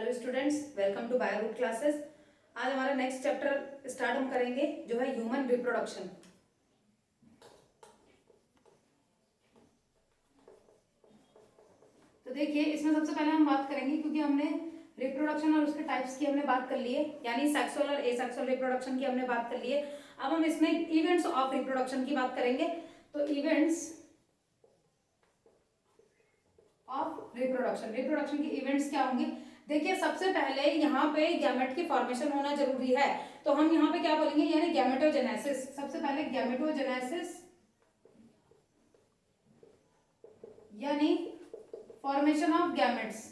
Hello students, welcome to bio root classes. आज हमारा next chapter start हम करेंगे जो है ह्यूमन रिप्रोडक्शन। तो देखिए, इसमें सबसे पहले हम बात करेंगे, क्योंकि हमने रिप्रोडक्शन और उसके टाइप्स की हमने बात कर ली है, यानी सेक्सुअल और एसेक्सुअल रिप्रोडक्शन की हमने बात कर ली है। अब हम इसमें इवेंट्स ऑफ रिप्रोडक्शन की बात करेंगे। तो इवेंट्स ऑफ रिप्रोडक्शन की इवेंट्स क्या होंगे? देखिए, सबसे पहले यहाँ पे गैमेट की फॉर्मेशन होना जरूरी है, तो हम यहाँ पे क्या बोलेंगे, यानी गैमेटोजेनेसिस। सबसे पहले गैमेटोजेनेसिस यानी फॉर्मेशन ऑफ गैमेट्स,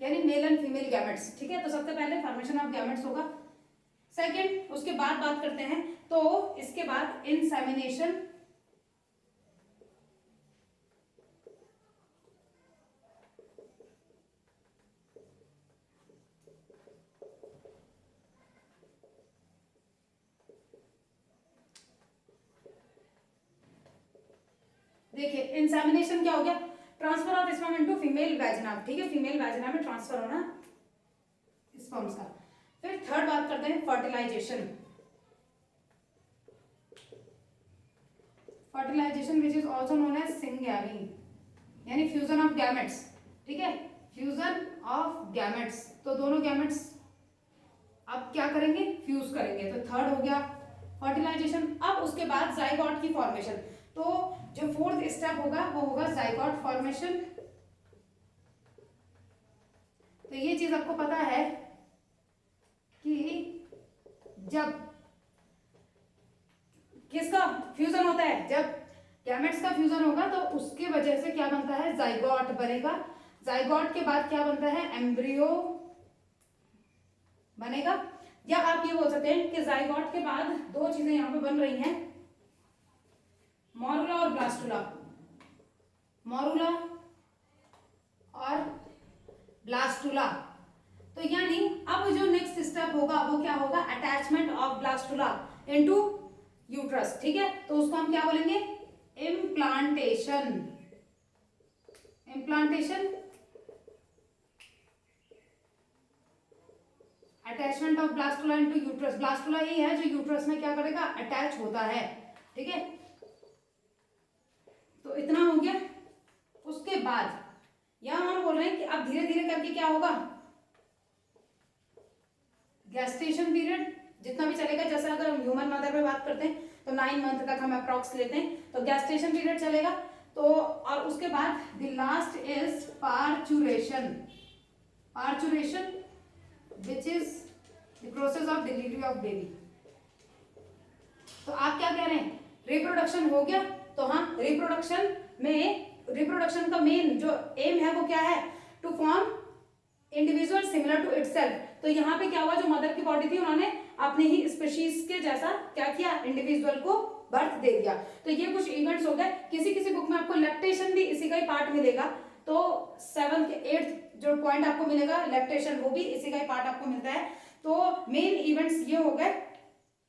यानी मेल एंड फीमेल गैमेट्स। ठीक है, तो सबसे पहले फॉर्मेशन ऑफ गैमेट्स होगा। सेकंड, उसके बाद बात करते हैं, तो इसके बाद इंसेमिनेशन। देखिए, इंसेमिनेशन क्या हो गया? Transfer of sperm into female vagina. ठीक है, फीमेल वैजिना में ट्रांसफर होना स्पर्म्स का। फिर थर्ड बात करते हैं fertilisation. Fertilisation which is also known as syngamy, यानी फ्यूजन ऑफ गैमेट्स। ठीक है, फ्यूजन ऑफ गैमेट्स, तो दोनों गैमेट्स अब क्या करेंगे? फ्यूज करेंगे। तो थर्ड हो गया फर्टिलाइजेशन। अब उसके बाद जाइगोट की फॉर्मेशन। तो जो फोर्थ स्टेप होगा वो होगा जाइगोट फॉर्मेशन। तो ये चीज आपको पता है कि जब किसका फ्यूजन होता है, जब गैमेट्स का फ्यूजन होगा तो उसके वजह से क्या बनता है? जाइगोट बनेगा। जाइगोट के बाद क्या बनता है? एम्ब्रियो बनेगा। या आप ये बोल सकते हैं कि जाइगोट के बाद दो चीजें यहां पे बन रही हैं, मोरुला और ब्लास्टुला। मोरुला और ब्लास्टुला। तो यानी अब जो नेक्स्ट स्टेप होगा वो क्या होगा? Attachment of blastula into uterus. ठीक है, तो उसको हम क्या बोलेंगे? Implantation. Implantation, attachment of blastula into uterus. Blastula ही है जो यूट्रस में क्या करेगा? अटैच होता है। ठीक है, तो इतना हो गया। उसके बाद यहां हम बोल रहे हैं कि अब धीरे धीरे करके क्या होगा? गेस्टेशन पीरियड जितना भी चलेगा, जैसे अगर हम ह्यूमन मदर में बात करते हैं तो 9 मंथ तक हम अप्रॉक्स लेते हैं, तो गेस्टेशन पीरियड चलेगा। तो और उसके बाद the last is parturition. Parturition which is the process of delivery of baby. तो आप क्या कह रहे हैं? रिप्रोडक्शन हो गया। तो हाँ, रिप्रोडक्शन में रिप्रोडक्शन का मेन जो एम है वो क्या है? To form individual similar to itself. तो यहाँ पे क्या हुआ? जो मदर की बॉडी थी उन्होंने अपने ही स्पीशीज के जैसा क्या किया? इंडिविजुअल को बर्थ दे दिया। तो ये कुछ इवेंट्स हो गए। किसी किसी बुक में आपको लैक्टेशन भी इसी का ही पार्ट मिलेगा, तो 7th 8th जो पॉइंट आपको मिलेगा लैक्टेशन, वो भी इसी का ही पार्ट आपको मिलता है। तो मेन इवेंट्स ये हो गए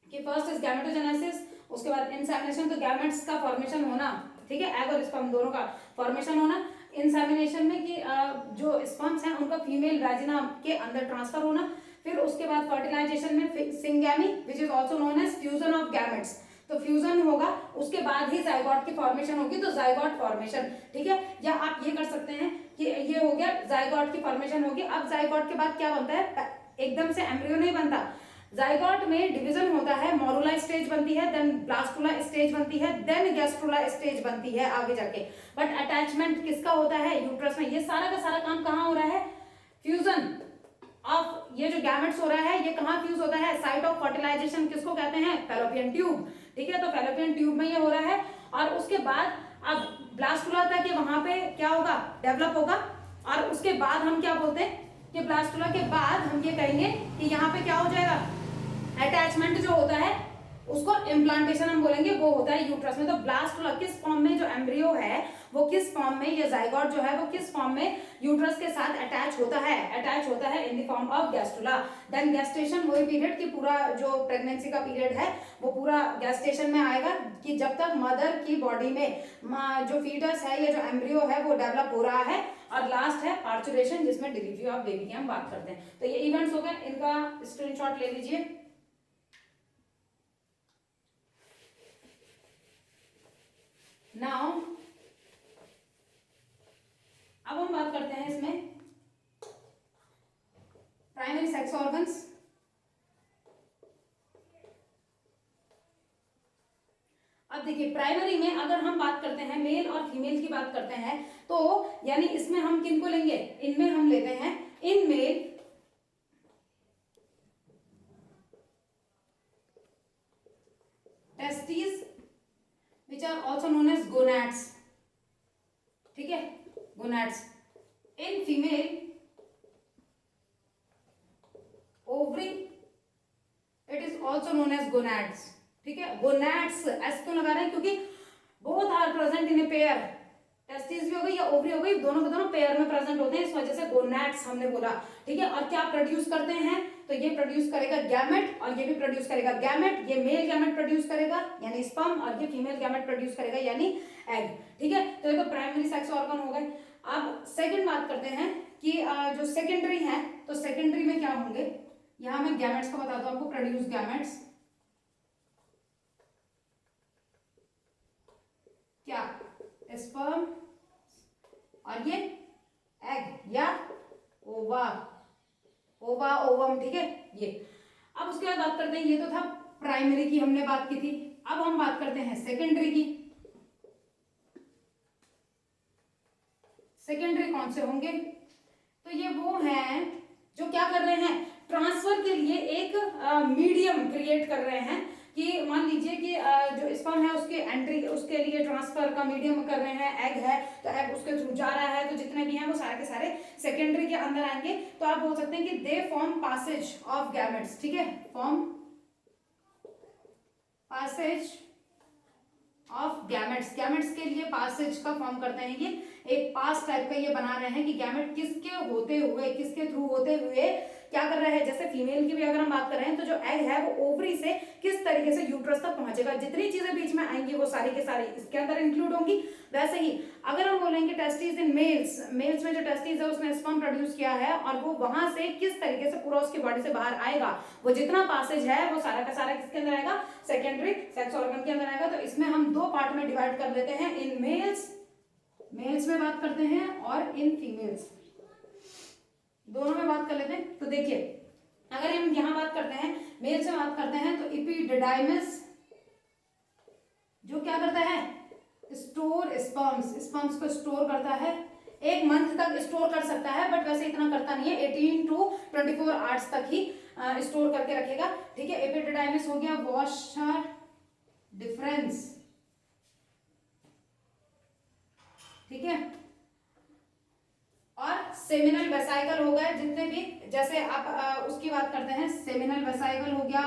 कि फर्स्ट इज गैमेटोजेनेसिस, उसके बाद इंसेमिनेशन, तो गैमेट्स का फॉर्मेशन होना। ठीक है, एग और स्पर्म दोनों का फॉर्मेशन होना। इंसेमिनेशन में कि जो स्पर्म्स हैं उनका फीमेल वैजिना के अंदर ट्रांसफर होना। फिर उसके बाद फर्टिलाइजेशन में syngamy which is also known as fusion of gametes, तो फ्यूजन होगा। उसके बाद ही जाइगोट की फॉर्मेशन होगी, तो जाइगोट फॉर्मेशन। ठीक है, या आप ये कर सकते हैं कि ये हो गया जाइगोट की फॉर्मेशन होगी। अब जाइगोट के बाद क्या बनता है? एकदम से एम्ब्रियो नहीं बनता। जाइगोट में डिवीजन होता है, मोरुला स्टेज बनती है, देन ब्लास्टुला स्टेज बनती है, देन गैस्ट्रुला स्टेज बनती है आगे जाके। बट अटैचमेंट किसका होता है? यूट्रस में। ये सारा का सारा काम कहाँ हो रहा है? फ्यूजन ऑफ ये जो गैमेट्स हो रहा है ये कहाँ फ्यूज होता है? साइट ऑफ फर्टिलाइजेशन किसको कहते हैं? Fallopian tube. ठीक है, तो फैलोपियन ट्यूब में ये हो रहा है। और उसके बाद अब ब्लास्टुला तक ये वहां पे क्या होगा? डेवलप होगा। और उसके बाद हम क्या बोलते हैं कि ब्लास्टुला के बाद हम ये कहेंगे कि यहाँ पे क्या हो जाएगा? अटैचमेंट जो होता है उसको इम्प्लांटेशन हम बोलेंगे, वो होता है यूट्रस में। तो ब्लास्टुला किस फॉर्म में, जो एम्ब्रियो है वो किस फॉर्म में, ये जाइगोट जो है वो किस फॉर्म में यूट्रस के साथ अटैच होता है in the form of gastrula. Then gestation, वही पीरियड कि पूरा जो प्रेगनेंसी का पीरियड है वो पूरा गैस्टेशन में आएगा, कि जब तक मदर की बॉडी में जो फीटस है या जो एम्ब्रियो है वो डेवलप हो रहा है। और लास्ट है पार्चुरेशन, जिसमें डिलीवरी ऑफ बेबी की हम बात करते हैं। तो ये इवेंट्स हो गए, इनका स्क्रीनशॉट ले लीजिए। नाउ अब हम बात करते हैं इसमें प्राइमरी सेक्स ऑर्गन्स। अब देखिए प्राइमरी में अगर हम बात करते हैं मेल और फीमेल की बात करते हैं, तो यानी इसमें हम किनको लेंगे, इनमें हम लेते हैं in male testis which are also known as gonads, ठीक है, gonads. In female ovary, it is also known as gonads, ठीक है। गोनैड्स ऐसे क्यों लगा रहे हैं, क्योंकि both are present in a pair, testis भी हो गई या ओवरी हो गई, दोनों के दोनों पेयर में प्रेजेंट होते हैं, इस वजह से गोनैड्स हमने बोला, ठीक है। और क्या प्रोड्यूस करते हैं, तो ये प्रोड्यूस करेगा गैमेट और ये भी प्रोड्यूस करेगा गैमेट। ये मेल गैमेट प्रोड्यूस करेगा यानी स्पर्म, और ये फीमेल गैमेट प्रोड्यूस करेगा यानी एग, ठीक है। तो ये तो प्राइमरी सेक्स ऑर्गन हो गए। अब सेकंड बात करते हैं कि जो सेकेंडरी है, तो सेकेंडरी में क्या होंगे, यहां मैं गैमेट्स को बताता हूं आपको, प्रोड्यूस गैमेट्स, क्या, स्पर्म और ये एग या ओवा, ओवा ओवम, ठीक है ये। अब उसके बाद बात करते हैं, ये तो था प्राइमरी की हमने बात की थी, अब हम बात करते हैं सेकेंडरी की। सेकेंडरी कौन से होंगे, तो ये वो हैं जो क्या कर रहे हैं, ट्रांसफर के लिए एक मीडियम क्रिएट कर रहे हैं, कि मान लीजिए कि जो स्पर्म है उसके एंट्री, उसके लिए ट्रांसफर का मीडियम कर रहे हैं, एग है तो एग उसके थ्रू जा रहा है, तो जितने भी हैं वो सारे के सारे सेकेंडरी के अंदर आएंगे। तो आप बोल सकते हैं कि they form passages of gametes, ठीक है, form passages of gametes. Gametes के लिए पासेज का फॉर्म करते हैं, ये एक पास टाइप का ये बना रहे हैं कि गैमेट किसके होते हुए, किसके थ्रू होते हुए क्या कर रहा है। जैसे फीमेल की भी अगर हम बात कर रहे हैं, तो जो एग है वो ओवरी से किस तरीके से यूट्रस तक पहुंचेगा, जितनी चीजें बीच में आएंगी वो सारी के सारी इसके अंदर इंक्लूड होंगी। वैसे ही अगर हम बोलेंगे टेस्टिस इन मेल्स, मेल्स में जो टेस्टिस है उसने स्पर्म प्रोड्यूस किया है और वो वहां से किस तरीके से पूरा उसकी बॉडी से बाहर आएगा, वो जितना पासेज है वो सारा का सारा किसके अंदर आएगा, सेकेंडरी सेक्स ऑर्गन के अंदर आएगा। तो इसमें हम दो पार्ट में डिवाइड कर लेते हैं, इन मेल्स, मेल्स में बात करते हैं और इन फीमेल्स, दोनों में बात कर लेते हैं। तो देखिए अगर हम यहां बात करते हैं, मेल से बात करते हैं, तो एपिडिडाइमिस जो क्या करता है, स्टोर स्पर्म्स, स्पर्म्स को स्टोर करता है, एक मंथ तक स्टोर कर सकता है, बट वैसे इतना करता नहीं है, 18 to 24 आवर्स तक ही स्टोर करके रखेगा, ठीक है। एपिडिडाइमिस हो गया, वॉशर डिफरेंस, ठीक है, और सेमिनल वेसाइकल हो गए जितने भी, जैसे आप उसकी बात करते हैं, सेमिनल वेसाइकल हो गया,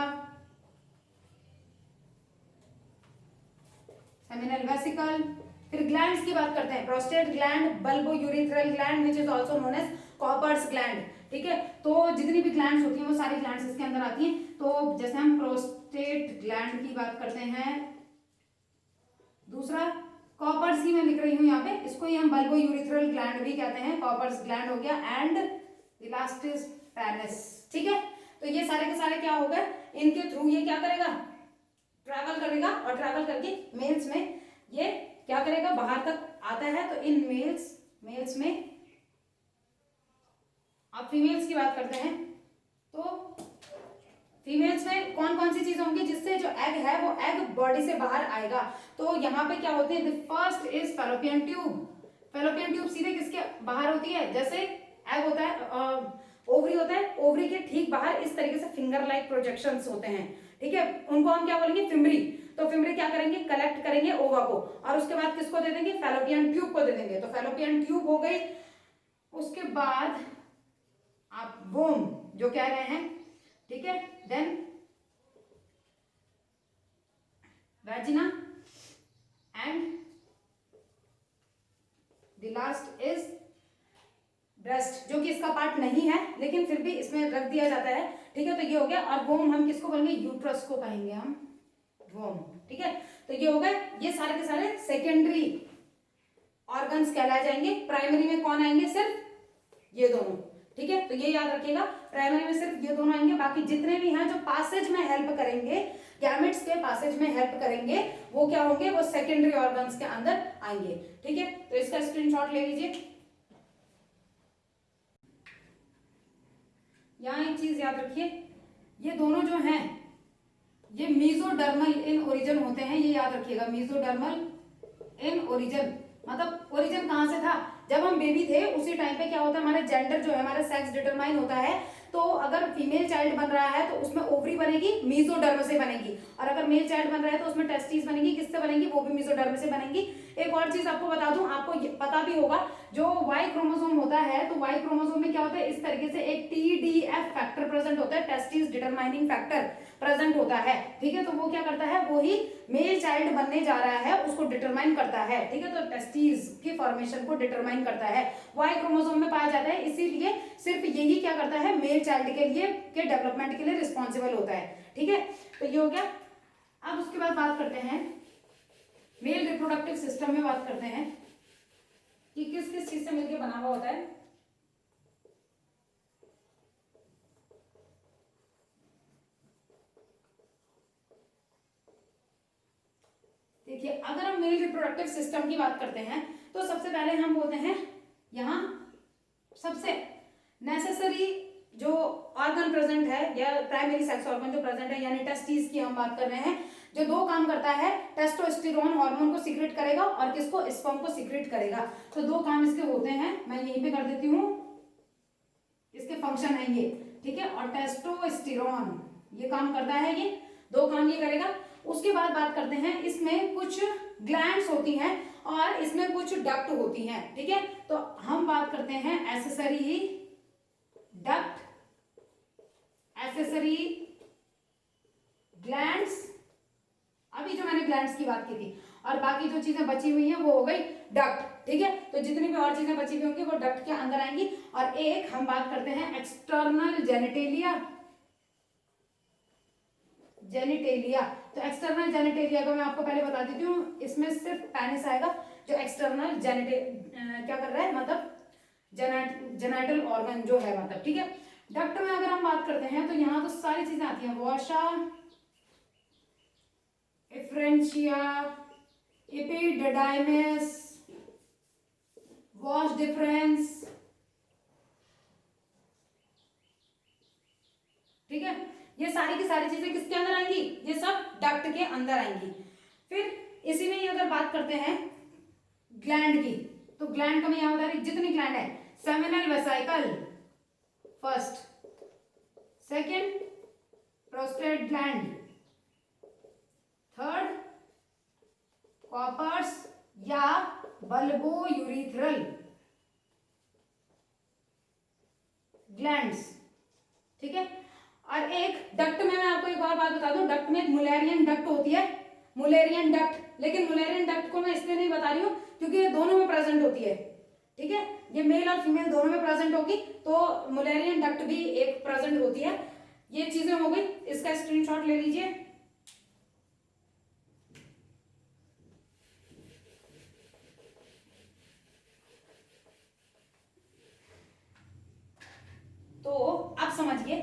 सेमिनल वेसिकल। फिर ग्लैंड्स की बात करते हैं, prostate gland, bulbourethral gland which is also known as Cowper's gland, ठीक है। तो जितनी भी ग्लैंड्स होती हैं वो सारी ग्लैंड्स इसके अंदर आती हैं। तो जैसे हम प्रोस्टेट ग्लैंड की बात करते हैं, दूसरा कॉपर्स ही मैं लिख रही हूं यहाँ पे, इसको ही हम बल्बो यूरिथ्रल ग्लैंड भी कहते हैं, कॉपर्स ग्लैंड हो गया, एंड इलास्टिस पेनिस, ठीक है। तो ये सारे के सारे क्या हो गए, इनके थ्रू ये क्या करेगा, ट्रैवल करेगा, और ट्रैवल करके मेल्स में ये क्या करेगा, बाहर तक आता है। तो इन मेल्स में, अब फीमेल्स की बात करते हैं, तो फीमेल्स में कौन कौन सी चीज होंगी जिससे जो एग है वो एग बॉडी से बाहर आएगा। तो यहाँ पे क्या होते हैं, the first is fallopian tube. Fallopian tube सीधे किसके बाहर होती है, जैसे एग होता है, ओवरी होता है, ओवरी के ठीक बाहर इस तरीके से फिंगर लाइक प्रोजेक्शंस होते हैं, ठीक है, उनको हम क्या बोलेंगे, फिमरी। तो फिमरी क्या करेंगे, कलेक्ट करेंगे ओवा को, और उसके बाद किसको दे देंगे, फैलोपियन ट्यूब को दे देंगे। तो फैलोपियन ट्यूब हो गई, उसके बाद आप वोम जो कह रहे हैं, ठीक है, then vagina and the last is breast, जो कि इसका पार्ट नहीं है लेकिन फिर भी इसमें रख दिया जाता है, ठीक है। तो ये हो गया। और वोम हम किसको कहेंगे, यूट्रस को कहेंगे हम वोम, ठीक है। तो ये हो गए, ये सारे के सारे सेकेंडरी ऑर्गन्स कहलाए जाएंगे। प्राइमरी में कौन आएंगे, सिर्फ ये दोनों, ठीक है। तो ये याद रखिएगा, प्राइमरी में सिर्फ ये दोनों आएंगे, बाकी जितने भी हैं जो पासेज में हेल्प करेंगे, गैमेट्स के पासेज में हेल्प करेंगे, वो क्या होंगे, वो सेकेंडरी ऑर्गन्स के अंदर आएंगे, ठीक है। तो इसका स्क्रीनशॉट ले लीजिए। यहाँ एक चीज याद रखिए, ये दोनों जो हैं ये मीजोडर्मल इन ओरिजिन होते हैं, ये याद रखिएगा। मीजोडर्मल इन ओरिजिन मतलब ओरिजिन कहाँ से था, जब हम बेबी थे उसी टाइम पे क्या होता है, हमारा जेंडर जो है, हमारा सेक्स डिटरमाइन होता है। तो अगर फीमेल चाइल्ड बन रहा है तो उसमें ओवरी बनेगी, मीजोडर्म से बनेगी, और अगर मेल चाइल्ड बन रहा है तो उसमें टेस्टिस बनेगी, किससे बनेगी, वो भी मीजोडर्म से बनेगी। एक और चीज आपको बता दूं, आपको पता भी होगा, जो वाई क्रोमोसोम होता है, तो वाई क्रोमोसोम में क्या होता है, इस तरीके से एक TDF फैक्टर प्रेजेंट होता है, टेस्टिस डिटरमाइनिंग फैक्टर प्रेजेंट होता है, ठीक है। तो वो क्या करता है, वो ही मेल चाइल्ड बनने जा रहा है उसको डिटरमाइन करता है, ठीक है। तो टेस्टिस की फॉर्मेशन को डिटरमाइन करता है, वाई क्रोमोसोम में पाया जाता है, इसीलिए सिर्फ यही क्या करता है, मेल चाइल्ड के लिए के डेवलपमेंट के लिए रिस्पॉन्सिबल होता है, ठीक है। तो ये हो गया। अब उसके बाद बात करते हैं मेल रिप्रोडक्टिव सिस्टम में, बात करते हैं कि किस किस चीज से मिलकर बना हुआ होता है। देखिए, अगर हम मेल रिप्रोडक्टिव सिस्टम की बात करते हैं तो सबसे पहले हम बोलते हैं यहाँ सबसे नेसेसरी जो ऑर्गन प्रेजेंट है, या प्राइमरी सेक्स ऑर्गन जो प्रेजेंट है, यानी टेस्टिस की हम बात कर रहे हैं, जो दो काम करता है, टेस्टोस्टेरोन हार्मोन को सीक्रेट करेगा और किसको, स्पर्म को सीक्रेट करेगा। तो दो काम इसके होते हैं, मैं यहीं पे कर देती हूँ, इसके फंक्शन है ये, ठीक है। और टेस्टोस्टेरोन ये काम करता है, ये दो काम ये करेगा। उसके बाद बात करते हैं, इसमें कुछ ग्लैंड्स होती हैं और इसमें कुछ डक्ट होती हैं, ठीक है। तो हम बात करते हैं एसेसरी डक्ट, एसेसरी ग्लैंड्स, अभी जो मैंने ग्लैंड्स की बात की थी, और बाकी जो चीजें बची हुई हैं वो हो गई डक्ट, ठीक है। तो जितनी भी और चीजें बची हुई होंगी वो डक्ट के अंदर आएंगी। और एक हम बात करते हैं एक्सटर्नल जेनिटेलिया, जेनिटेलिया। तो एक्सटर्नल जेनिटेलिया को मैं आपको पहले बता देती हूँ, इसमें सिर्फ पेनिस आएगा, जो एक्सटर्नल क्या कर रहा है, मतलब जेनाइटल ऑर्गन जो है, मतलब, ठीक है। डक्ट में अगर हम बात करते हैं तो यहाँ तो सारी चीजें आती हैं, वॉशा, एफ्रेंशिया, एपिडिडाइमिस, वॉश डिफरेंस, ठीक है। ये सारी की सारी चीजें किसके अंदर आएंगी, ये सब डक्ट के अंदर आएंगी। फिर इसी में ही अगर बात करते हैं ग्लैंड की, तो ग्लैंड का मैं यहां बता रही, जितनी ग्लैंड है, seminal vesicle first, second prostate gland, third Cowper's या बल्बो यूरिथ्रल ग्लैंड्स, ठीक है। और एक डक्ट में मैं आपको एक और बात बता दूं, डक्ट में एक मुलेरियन डक्ट होती है, मुलेरियन डक्ट, लेकिन मुलेरियन डक्ट को मैं इसलिए नहीं बता रही हूँ क्योंकि ये दोनों में प्रेजेंट होती है, ठीक है। ये मेल और फीमेल दोनों में प्रेजेंट होगी, तो मुलेरियन डक्ट भी एक प्रेजेंट होती है। ये चीजें हो गई, इसका स्क्रीनशॉट ले लीजिए। तो अब समझिए,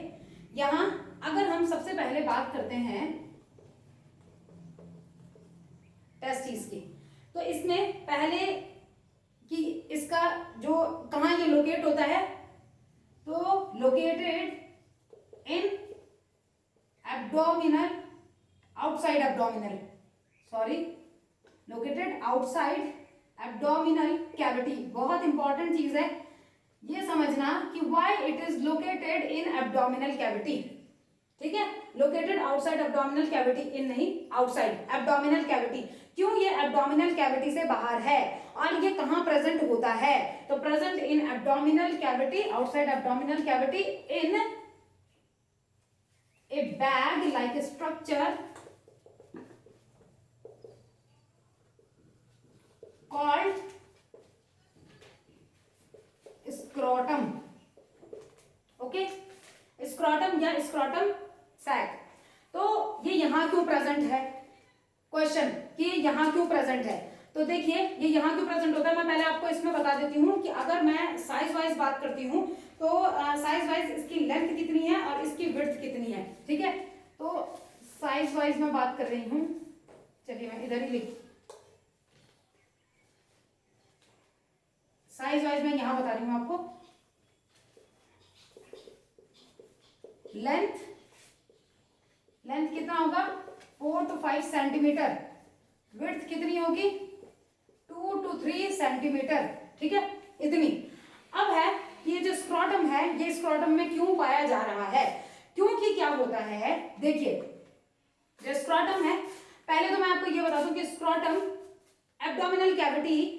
यहां अगर हम सबसे पहले बात करते हैं टेस्टिस की, तो इसमें पहले कि इसका जो कहाँ ये लोकेट होता है, तो located in abdominal, outside abdominal, sorry, located outside abdominal cavity. बहुत इंपॉर्टेंट चीज है ये समझना कि why it is located in abdominal cavity, ठीक है। लोकेटेड आउटसाइड एब्डोमिनल कैविटी, इन नहीं, आउटसाइड एब्डोमिनल कैविटी। क्यों ये एब्डोमिनल कैविटी से बाहर है और ये कहां प्रेजेंट होता है, तो present in abdominal cavity, outside abdominal cavity, in A bag like structure called scrotum. Okay, scrotum या स्क्रोटम सैक। तो ये यहां क्यों प्रेजेंट है, क्वेश्चन कि यहां क्यों प्रेजेंट है। तो देखिए ये यहां क्यों प्रेजेंट होता है, मैं पहले आपको इसमें बता देती हूँ कि अगर मैं साइज वाइज बात करती हूँ तो साइज वाइज इसकी लेंथ कितनी है और इसकी विड्थ कितनी है, ठीक है। तो साइज वाइज मैं बात कर रही हूँ, चलिए मैं इधर ही लिख, साइज वाइज मैं यहां बता रही हूँ आपको। लेंथ कितना होगा 4 to 5 सेंटीमीटर, विड्थ कितनी होगी 2 to 3 सेंटीमीटर, ठीक है, इतनी। अब है ये जो स्क्रोटम है, ये स्क्रोटम में क्यों पाया जा रहा है, क्योंकि क्या होता है, देखिए जो स्क्रोटम है, पहले तो मैं आपको ये बता दूं कि स्क्रोटम एब्डोमिनल कैविटी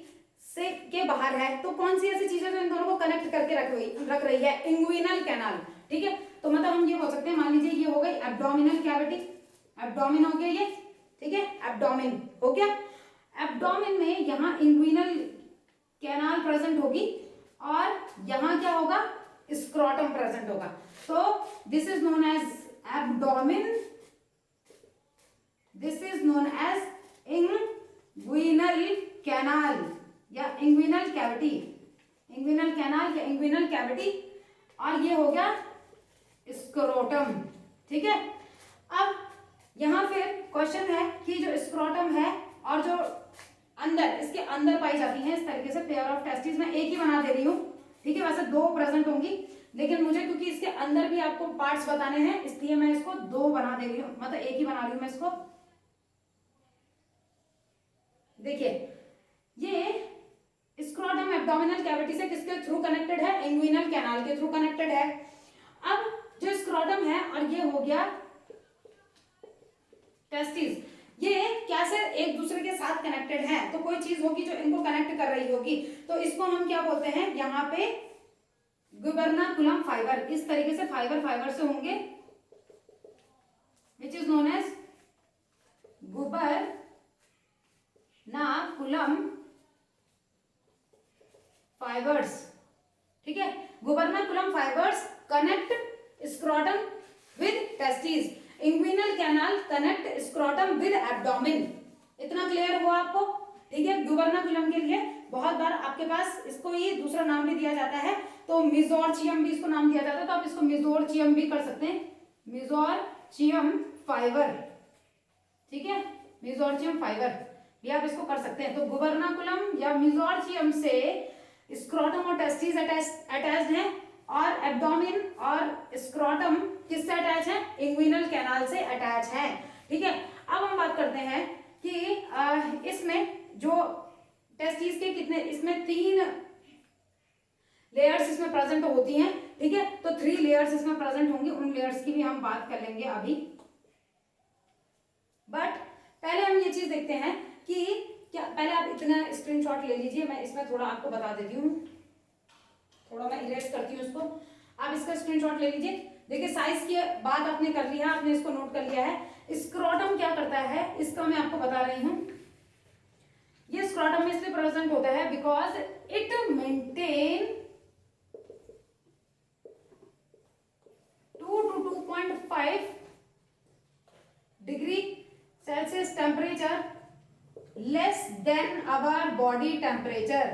से के बाहर है। तो कौन सी ऐसी चीजें जो इन दोनों को कनेक्ट करके रख रही है, इंग्विनल कैनाल, ठीक है। तो मतलब हम ये बोल सकते हैं, मान लीजिए ये हो गई एब्डोमिनल कैविटी, एब्डोमिन हो गया ये, ठीक है, एब्डोमिन हो गया। एब्डोमिन में यहाँ इंग्विनल कैनाल प्रेजेंट होगी और यहाँ क्या होगा, स्क्रोटम प्रेजेंट होगा। तो this is known as abdomen, this is known as inguinal canal या इंग्विनल कैविटी, इंग्विनल कैनाल या इंग्विनल कैविटी, और ये हो गया स्क्रोटम, ठीक है। अब यहां फिर क्वेश्चन है कि जो स्क्रोटम है और जो अंदर, इसके अंदर पाई जाती हैं इस तरीके से पेयर ऑफ टेस्टिस, मैं एक ही बना दे रही हूँ, ठीक है। वैसे दो प्रेजेंट होंगी, लेकिन मुझे क्योंकि इसके अंदर भी आपको पार्ट्स बताने हैं, इसलिए मैं इसको दो बना दे रही हूँ, मतलब एक ही बना रही हूँ मैं इसको। देखिए ये स्क्रोटम एब्डोमिनल कैविटी से किसके थ्रू कनेक्टेड है, इंग्विनल कैनाल के थ्रू कनेक्टेड है। अब जो स्क्रोटम है और ये हो गया टेस्टिस, ये कैसे एक दूसरे के साथ कनेक्टेड हैं, तो कोई चीज होगी जो इनको कनेक्ट कर रही होगी, तो इसको हम क्या बोलते हैं, यहाँ पे गुबर्नाकुलम फाइबर, इस तरीके से फाइबर से होंगे, which is known as gubernaculum fibres, ठीक है। Gubernaculum fibres connect scrotum with testis, inguinal canal connect scrotum with abdomen. इतना क्लियर हुआ आपको, ठीक है। गुबर्नाकुलम के लिए बहुत बार आपके पास इसको ये दूसरा नाम भी दिया जाता है, तो मिजोरचियम भी इसको नाम दिया जाता है, तो आप इसको मिजोरचियम भी कर सकते हैं, मिजोरचियम फाइबर, ठीक है, मिजोरचियम फाइबर भी आप इसको कर सकते हैं। तो गुबर्नाकुलम या मिजोरचियम से स्क्रोटम और टेस्टिस अटैच्ड हैं, और एब्डोमिन और स्क्रोटम किससे अटैच है, इंग्विनल कैनाल से अटैच है, ठीक है। अब हम बात करते हैं कि इसमें जो टेस्टिस के कितने, इसमें 3 लेयर्स इसमें प्रेजेंट होती हैं, ठीक है। तो 3 लेयर्स इसमें प्रेजेंट होंगी, उन लेयर्स की भी हम बात कर लेंगे अभी। बट पहले हम ये चीज देखते हैं कि क्या, पहले आप इतना स्क्रीनशॉट ले लीजिए, मैं इसमें थोड़ा आपको बता देती हूँ, थोड़ा मैं इरेज करती हूँ इसको, आप इसका स्क्रीनशॉट ले लीजिए। देखिए साइज की बात आपने कर लिया, आपने इसको नोट कर लिया है। स्क्रोटम क्या करता है, इसका मैं आपको बता रही हूँ। ये स्क्रोटम में इसलिए प्रेजेंट होता है because it maintain 2 to 2.5 degree Celsius temperature less than our body temperature,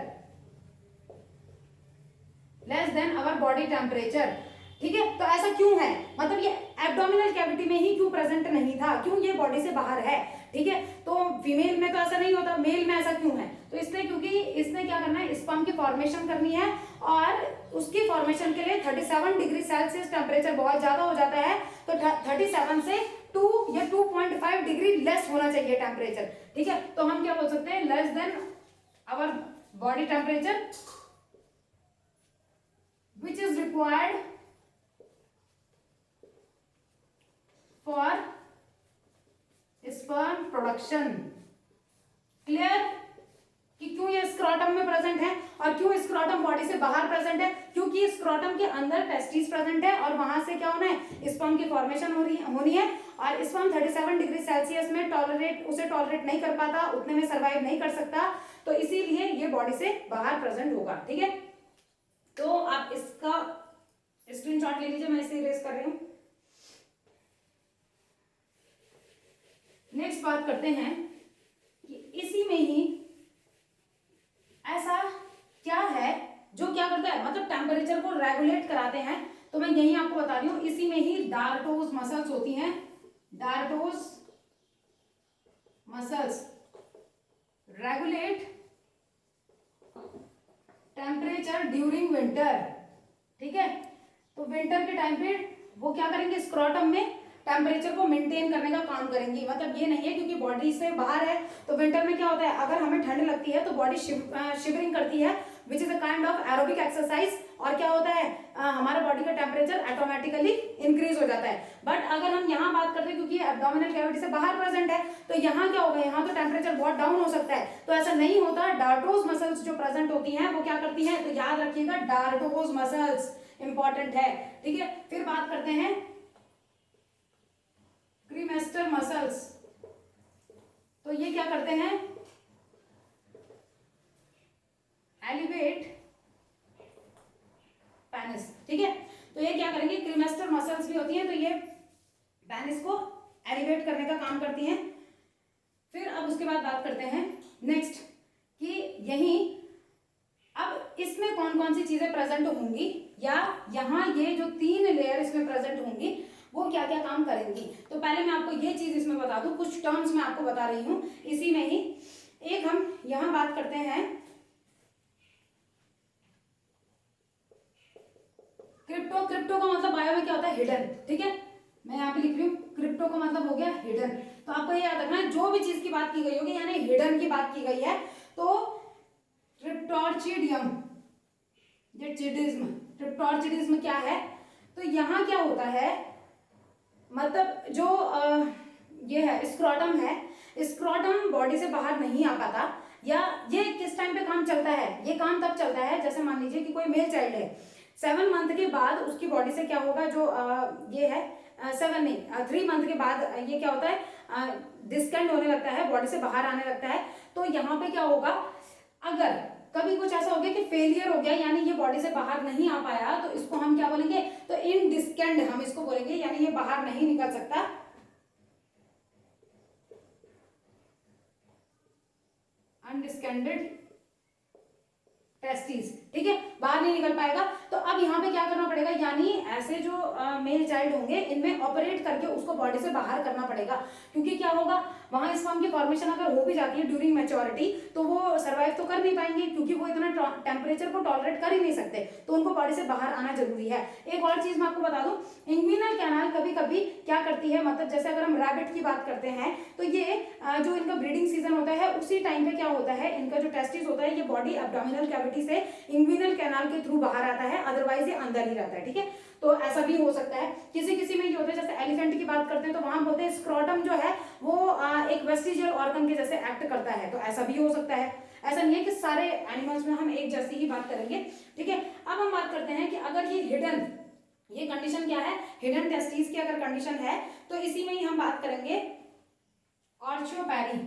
less than our body temperature, ठीक है। तो ऐसा क्यों है, मतलब ये एब्डोमिनल कैविटी में ही क्यों प्रेजेंट नहीं था, क्यों ये बॉडी से बाहर है, ठीक है। तो फीमेल में तो ऐसा नहीं होता, मेल में ऐसा क्यों है, तो इसलिए क्योंकि इसने क्या करना है, स्पर्म की फॉर्मेशन करनी है, और उसकी फॉर्मेशन के लिए 37 डिग्री सेल्सियस टेम्परेचर बहुत ज्यादा हो जाता है, तो 37 से 2 या 2.5 डिग्री लेस होना चाहिए टेम्परेचर, ठीक है। तो हम क्या बोल सकते हैं, less than our body temperature which is required for sperm production। Clear कि क्यों ये स्क्रोटम में प्रेजेंट है और क्यों स्क्रोटम बॉडी से बाहर प्रेजेंट है, क्योंकि स्क्रोटम के अंदर टेस्टिस प्रेजेंट है और वहां से क्या होना है, स्पर्म की फॉर्मेशन होनी है, और स्पर्म 37 डिग्री सेल्सियस में उसे टॉलरेट नहीं कर पाता, उतने में सर्वाइव नहीं कर सकता, तो इसीलिए ये बॉडी से बाहर प्रेजेंट होगा। ठीक है, तो आप इसका स्क्रीनशॉट ले लीजिए, मैं इसे इरेज कर रही हूं। नेक्स्ट बात करते हैं कि इसी में ही ऐसा क्या है जो क्या करता है, मतलब टेम्परेचर को रेगुलेट कराते हैं। तो मैं यही आपको बता रही हूं, इसी में ही डार्टोज मसल्स होती हैं, dartos muscles regulate temperature during winter. ठीक है, तो विंटर के टाइम पे वो क्या करेंगे, स्क्रोटम में टेम्परेचर को मेंटेन करने का काम करेंगी। मतलब ये नहीं है क्योंकि बॉडी से बाहर है, तो विंटर में क्या होता है, अगर हमें ठंड लगती है तो बॉडी शिवरिंग करती है, which is a kind of aerobic exercise, और क्या होता है, हमारे बॉडी का टेम्परेचर ऑटोमेटिकली इंक्रीज हो जाता है। बट अगर हम यहाँ बात करते हैं, क्योंकि एब्डोमिनल कैविटी से बाहर प्रेजेंट है, तो यहाँ क्या होगा, यहाँ तो टेम्परेचर बहुत डाउन हो सकता है, तो ऐसा नहीं होता। डार्टोज मसल्स जो प्रेजेंट होती हैं वो क्या करती हैं, तो याद रखिएगा डार्टोज मसल्स इंपॉर्टेंट है। ठीक है, फिर बात करते हैं क्रीमेस्टर मसल्स। तो ये क्या करते हैं, एलिवेट पेनिस। ठीक है, तो ये क्या करेंगे, क्रीमेस्टर मसल्स भी होती हैं, तो ये पेनिस को एलिवेट करने का काम करती हैं। फिर अब उसके बाद बात करते हैं नेक्स्ट कि यही अब इसमें कौन कौन सी चीजें प्रेजेंट होंगी, या यहाँ ये जो 3 लेयर इसमें प्रेजेंट होंगी वो क्या क्या काम करेंगी। तो पहले मैं आपको ये चीज इसमें बता दूं, कुछ टर्म्स मैं आपको बता रही हूं इसी में ही। एक हम यहां बात करते हैं क्रिप्टो। क्रिप्टो का मतलब बायो में क्या होता है, हिडन। ठीक है, मैं यहाँ पे लिख रही हूँ, क्रिप्टो का मतलब हो गया हिडन। तो आपको ये याद रखना है, जो भी चीज की बात की गई होगी यानी हिडन की बात की गई है, तो ट्रिप्टोर्चिडियम, ये चिडिज्म, ट्रिप्टोर्चिडिज्म क्या है, तो यहाँ क्या होता है, मतलब जो ये है स्क्रोटम है, स्क्रोटम बॉडी से बाहर नहीं आ पाता, या ये किस टाइम पे काम चलता है, ये काम तब चलता है जैसे मान लीजिए कि कोई मेल चाइल्ड है, 7 मंथ के बाद उसकी बॉडी से क्या होगा, जो ये है 7 नहीं 3 मंथ के बाद ये क्या होता है, डिस्केंड होने लगता है, बॉडी से बाहर आने लगता है। तो यहाँ पे क्या होगा, अगर कभी कुछ ऐसा हो गया कि फेलियर हो गया, यानी ये बॉडी से बाहर नहीं आ पाया, तो इसको हम क्या बोलेंगे, तो इन डिस्केंड हम इसको बोलेंगे, यानी ये बाहर नहीं निकल सकता, अनडिस्केंडेड टेस्टिस। ठीक है, बाहर नहीं निकल पाएगा। तो अब यहाँ पे क्या करना पड़ेगा, यानी ऐसे जो मेल चाइल्ड होंगे इनमें ऑपरेट करके उसको बॉडी से बाहर करना पड़ेगा, क्योंकि क्या होगा, वहां स्पर्म की फॉर्मेशन अगर हो भी जाती है ड्यूरिंग मैच्योरिटी, तो वो सर्वाइव तो कर नहीं पाएंगे, क्योंकि वो इतना टेम्परेचर को टॉलरेट कर ही नहीं सकते, तो उनको बॉडी से बाहर आना जरूरी है। एक और चीज मैं आपको बता दूं, इंग्विनल कैनाल कभी कभी क्या करती है, मतलब जैसे अगर हम रैबिट की बात करते हैं, तो ये जो इनका ब्रीडिंग सीजन होता है उसी टाइम पे क्या होता है, इनका जो टेस्टिस होता है ये बॉडी एब्डोमिनल कैविटी से इंग्विनल कैनाल के थ्रू बाहर आता है, अदरवाइज ये अंदर ही रहता है। ठीक है, तो ऐसा भी हो सकता है। किसी किसी में ये होता है, जैसे एलिफेंट की बात करते हैं तो वहां बोलते हैं स्क्रोटम जो है वो एक वेस्टिजियल ऑर्गन के जैसे एक्ट करता है, तो ऐसा भी हो सकता है। ऐसा नहीं है कि सारे एनिमल्स में हम एक जैसी ही बात करेंगे। ठीक है, अब हम बात करते हैं कि अगर ये हिडन, ये कंडीशन क्या है, हिडन टेस्टिस की अगर कंडीशन है, तो इसी में ही हम बात करेंगे ऑर्चोपैरी।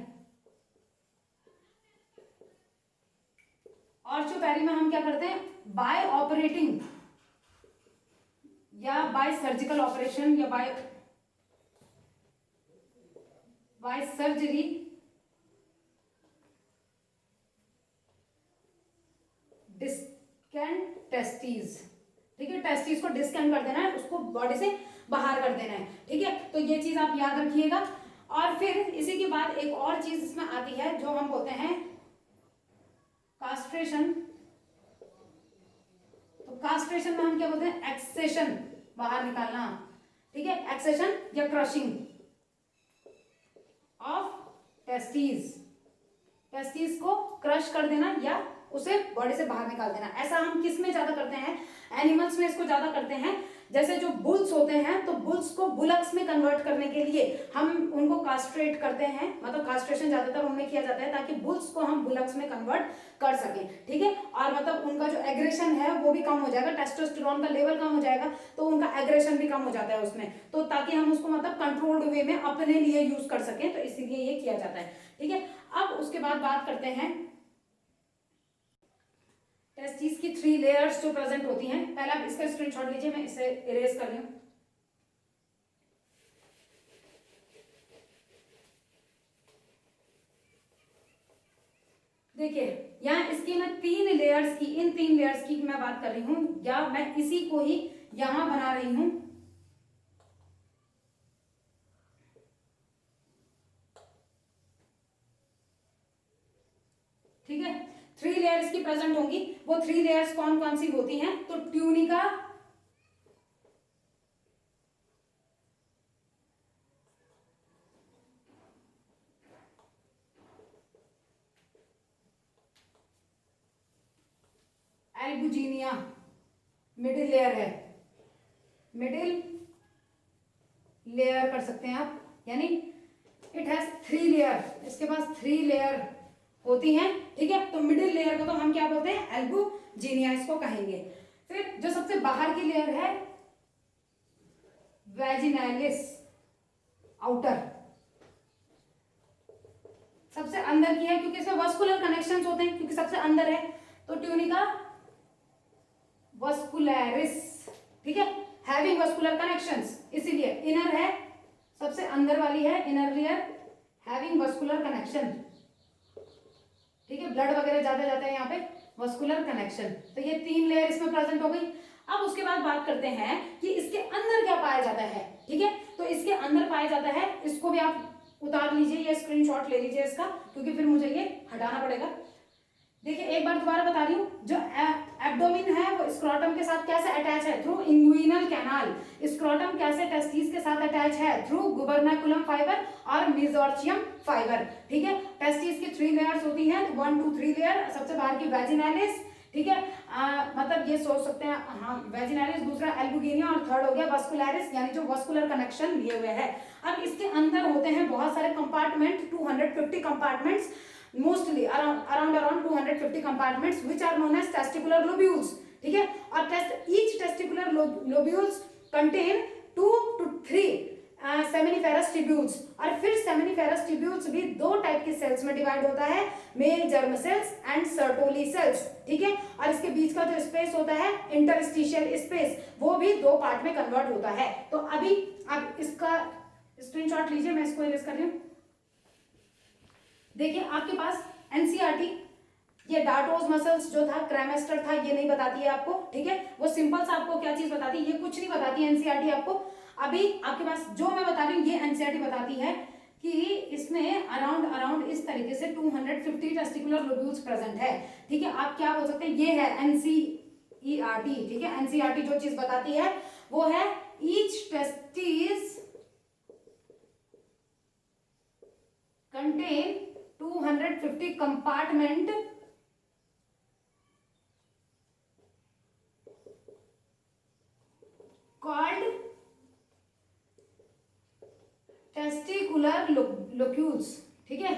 ऑर्चोपैरी में हम क्या करते हैं, बाय ऑपरेटिंग या बाय सर्जिकल ऑपरेशन या बाय सर्जरी डिस्केंड टेस्टिस। ठीक है, टेस्टिस को डिस्केंड कर देना है, उसको बॉडी से बाहर कर देना है। ठीक है, तो ये चीज आप याद रखिएगा। और फिर इसी के बाद एक और चीज इसमें आती है जो हम बोलते हैं कास्ट्रेशन। तो कास्ट्रेशन में हम क्या बोलते हैं, एक्सेशन, बाहर निकालना। ठीक है, एक्सेशन या क्रशिंग ऑफ टेस्टिस, टेस्टिस को क्रश कर देना या उसे बॉडी से बाहर निकाल देना। ऐसा हम किस में ज्यादा करते हैं, एनिमल्स में इसको ज्यादा करते हैं। जैसे जो बुल्स होते हैं, तो बुल्स को बुलक्स में कन्वर्ट करने के लिए हम उनको कास्ट्रेट करते हैं, मतलब कास्ट्रेशन ज्यादातर उनमें किया जाता है ताकि बुल्स को हम बुलक्स में कन्वर्ट कर सकें। ठीक है, और मतलब उनका जो एग्रेशन है वो भी कम हो जाएगा, टेस्टोस्टेरोन का लेवल कम हो जाएगा, तो उनका एग्रेशन भी कम हो जाता है उसमें, तो ताकि हम उसको मतलब कंट्रोल्ड वे में अपने लिए यूज कर सकें, तो इसीलिए ये किया जाता है। ठीक है, अब उसके बाद बात करते हैं टेस्टिस की 3 लेयर्स जो प्रेजेंट होती हैं, पहले आप इसका स्क्रीनशॉट लीजिए, मैं इसे इरेज कर रही हूं। देखिए यहाँ इसकी मैं 3 लेयर्स की, इन 3 लेयर्स की मैं बात कर रही हूं, या मैं इसी को ही यहां बना रही हूं। ठीक है, 3 लेयर्स की प्रेजेंट होंगी। वो 3 लेयर्स कौन कौन सी होती हैं? तो ट्यूनिका, एल्बुजिनिया मिडिल लेयर है, मिडिल लेयर कर सकते हैं आप, यानी इट हैज 3 लेयर, इसके पास 3 लेयर होती हैं। ठीक है, तो मिडिल लेयर को तो हम क्या बोलते हैं? एल्बुजिनिया इसको कहेंगे। फिर जो सबसे बाहर की लेयर है वेजिनालिस, आउटर, सबसे अंदर की है, क्योंकि इसमें वस्कुलर कनेक्शंस होते हैं, क्योंकि सबसे अंदर है, तो ट्यूनिका वस्कुलरिस। ठीक है, हैविंग वस्कुलर कनेक्शंस, इसीलिए इनर है, सबसे अंदर वाली है inner layer, having vascular connection. ठीक है, ब्लड वगैरह ज्यादा जाता है यहाँ पे, वस्कुलर कनेक्शन। तो ये 3 लेयर इसमें प्रेजेंट हो गई। अब उसके बाद बात करते हैं कि इसके अंदर क्या पाया जाता है। ठीक है, तो इसके अंदर पाया जाता है, इसको भी आप उतार लीजिए, ये स्क्रीनशॉट ले लीजिए इसका, क्योंकि फिर मुझे ये हटाना पड़ेगा। देखिए एक बार दोबारा बता रही हूँ, जो एब्डोमिन है वो स्क्रोटम के साथ कैसे अटैच है? Through inguinal canal. स्क्रोटम कैसे टेस्टिस के साथ अटैच है? थ्रू गुबर्नाकुलम फाइबर और मेसोर्चियम फाइबर। ठीक है, टेस्टिस की 3 लेयर्स होती हैं, 1 2 3 लेयर। सबसे बाहर की वेजिनालिस, ठीक है, मतलब ये सोच सकते हैं, हाँ वेजिनालिस, दूसरा एल्बुजिनिया, और थर्ड हो गया वस्कुलरिस, यानी जो वस्कुलर कनेक्शन लिए हुए है। अब इसके अंदर होते हैं बहुत सारे compartment, 250 compartments, mostly around 250 compartments which are known as testicular lobules. ठीक है, और each testicular lobules contain 2 to 3 seminiferous tubules। और फिर seminiferous tubules भी 2 टाइप के सेल्स में डिवाइड होता है, mail germ cells and Sertoli cells. ठीक है, और इसके बीच का जो स्पेस होता है इंटरस्टिशियल स्पेस, वो भी 2 पार्ट में कन्वर्ट होता है। तो अभी आप इसका स्क्रीनशॉट लीजिए, मैं इसको इरेज कर रही हूँ। देखिए आपके पास एनसीईआरटी, ये डार्टोज मसल्स जो था, क्रेमेस्टर था, ये नहीं बताती है आपको। ठीक है, वो सिंपल सा आपको क्या चीज बताती है, ये कुछ नहीं बताती है एनसीईआरटी आपको। अभी आपके पास जो मैं बता रही हूँ ये एनसीईआरटी बताती है कि इसमें अराउंड इस तरीके से 250 टेस्टिकुलर लोब्यूल्स प्रेजेंट है। ठीक है, आप क्या बोल सकते हैं, ये है एनसीईआरटी। ठीक है, एनसीईआरटी जो चीज बताती है वो है each testis contain 250 compartment called testicular locules। ठीक है,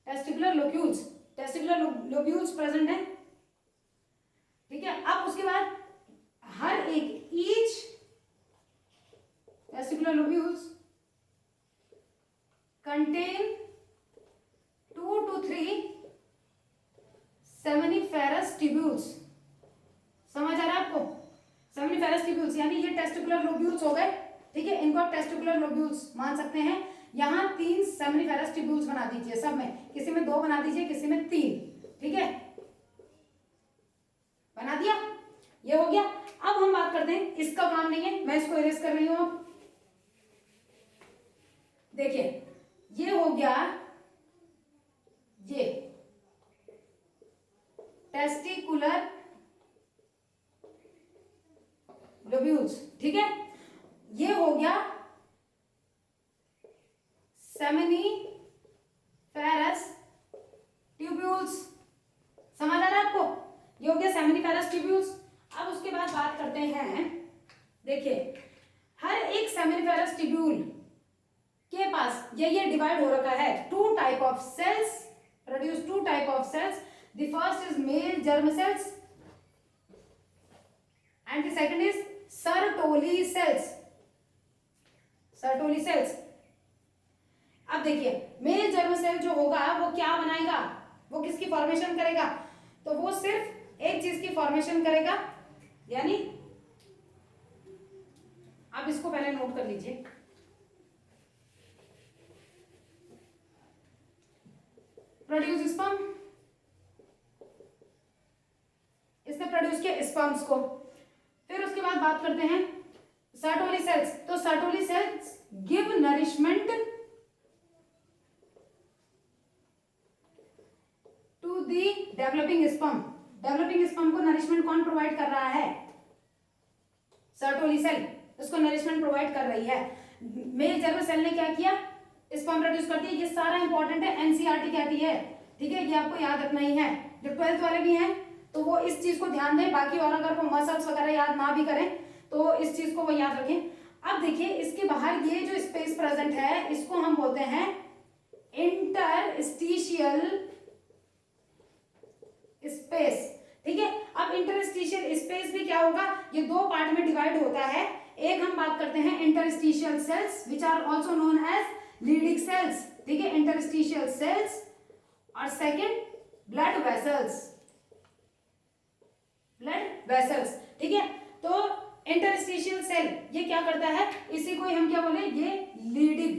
testicular locules, testicular lobules present है। ठीक है, अब उसके बाद हर एक each testicular lobules contain 2 to 3 seminiferous tubules। समझ आ रहा है आपको? सेमिनिफेरस ट्यूब्यूल्स यानी ये टेस्टिकुलर लोब्यूल्स हो गए। ठीक है, इनको आप टेस्टिकुलर लोब्यूल्स मान सकते हैं। यहाँ 3 सेमिनिफेरस ट्यूब्यूल्स बना दीजिए, सब में, किसी में 2 बना दीजिए, किसी में 3। ठीक है, बना दिया, ये हो गया। अब हम बात करते हैं, इसका काम नहीं है, मैं इसको इरेज कर रही हूँ। देखिए ये हो गया, ये टेस्टिकुलर लोब्यूल्स। ठीक है, ये हो गया सेमिनिफेरस ट्यूब्यूल्स। समझ आ रहा है आपको? ये हो गया सेमिनिफेरस ट्यूब्यूल्स। अब उसके बाद बात करते हैं, देखिए हर एक सेमिनिफेरस ट्यूब्यूल के पास ये डिवाइड हो रखा है, 2 type of cells, produce 2 type of cells. The first is male germ cells and the second is Sertoli cells. Sertoli cells. अब देखिए मेल जर्म सेल जो होगा वो क्या बनाएगा, वो किसकी फॉर्मेशन करेगा? तो वो सिर्फ एक चीज की फॉर्मेशन करेगा, यानी आप इसको पहले नोट कर लीजिए। प्रोड्यूस स्पर्म, इसने प्रोड्यूस किया स्पर्म्स को। फिर उसके बाद बात करते हैं सर्टोली सेल्स। तो Sertoli cells give nourishment to the developing sperm. Developing sperm को नरिशमेंट कौन प्रोवाइड कर रहा है? सर्टोली सेल उसको नरिशमेंट प्रोवाइड कर रही है। मेल जर्म सेल ने क्या किया? स्पर्म प्रोड्यूस करती है। ये सारा इंपॉर्टेंट है, एनसीईआरटी कहती है, ठीक है, ये आपको याद रखना ही है। जो 12th वाले भी हैं तो वो इस चीज को ध्यान दें, बाकी और अगर वो मसल्स वगैरह याद ना भी करें तो इस चीज को वो याद रखें। अब देखिए इसके बाहर ये जो स्पेस प्रेजेंट है इसको हम बोलते हैं इंटरस्टिशियल स्पेस, ठीक है। अब इंटरस्टिशियल स्पेस भी क्या होगा? ये दो पार्ट में डिवाइड होता है। एक हम बात करते हैं interstitial cells which are also known as Leydig cells, ठीक है, इंटरस्टिशियल सेल्स। और second blood vessels, blood vessels, ठीक है। तो इंटरस्टिशियल सेल ये क्या करता है? इसी को हम क्या बोले? ये लीडिंग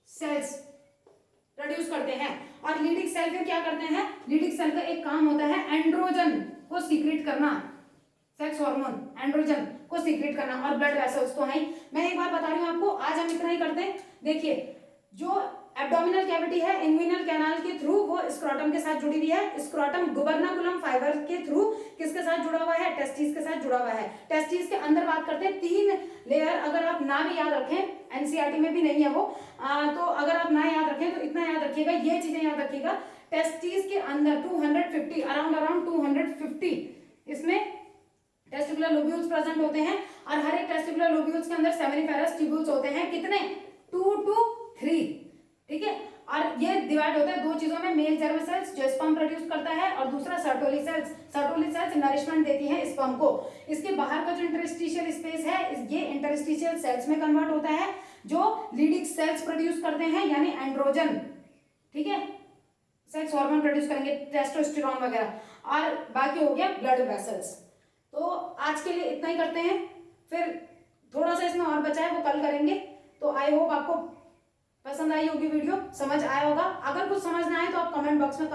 सेल्स प्रोड्यूस करते हैं। और लीडिंग सेल फिर क्या करते हैं? लीडिंग सेल का एक काम होता है एंड्रोजन को सीक्रेट करना, सेक्स हार्मोन एंड्रोजन को सीक्रेट करना। और ब्लड वेसल्स तो है। मैं एक बार बता रही हूं आपको, आज हम इतना ही करते हैं। देखिए जो एब्डोमिनल कैविटी है इंग्विनल कैनाल के थ्रू वो स्क्रोटम के साथ जुड़ी हुई है। स्क्रोटम गुबर्नाकुलम फाइबर के थ्रू किसके साथ जुड़ा हुआ है? टेस्टिस के साथ जुड़ा हुआ है। टेस्टिस के अंदर बात करते हैं 3 लेयर, अगर आप ना भी याद रखें, एनसीईआरटी में भी नहीं है वो, तो अगर आप ना याद रखें तो इतना याद रखिएगा, ये चीजें याद रखिएगा। टेस्टिस के अंदर 250 अराउंड 250 इसमें टेस्टिकुलर लोब्यूल्स प्रेजेंट होते हैं। और हर एक टेस्टिकुलर लोब्यूल्स के अंदर सेमिनिफेरस ट्यूब्यूल्स होते हैं। कितने? 2 to 3, ठीक है। और ये डिवाइड होता है दो चीजों में, मेल जर्म सेल्स जो स्पर्म प्रोड्यूस करता है और दूसरा Sertoli cells. Sertoli sales nourishment देती हैं स्पर्म को। इसके बाहर का जो इंटरस्टिशियल स्पेस है ये इंटरस्टिशियल सेल्स में कन्वर्ट होता है जो लीडिंग सेल्स प्रोड्यूस करते हैं, यानी एंड्रोजन, ठीक है, सेक्स हार्मोन प्रोड्यूस करेंगे, टेस्टोस्टेरोन वगैरह। और बाकी हो गया ब्लड वेसल्स। तो आज के लिए इतना ही करते हैं, फिर थोड़ा सा इसमें और बचा है वो कल करेंगे। तो आई होप आपको पसंद आई होगी वीडियो, समझ आया होगा। अगर कुछ समझ ना आए तो आप कमेंट बॉक्स में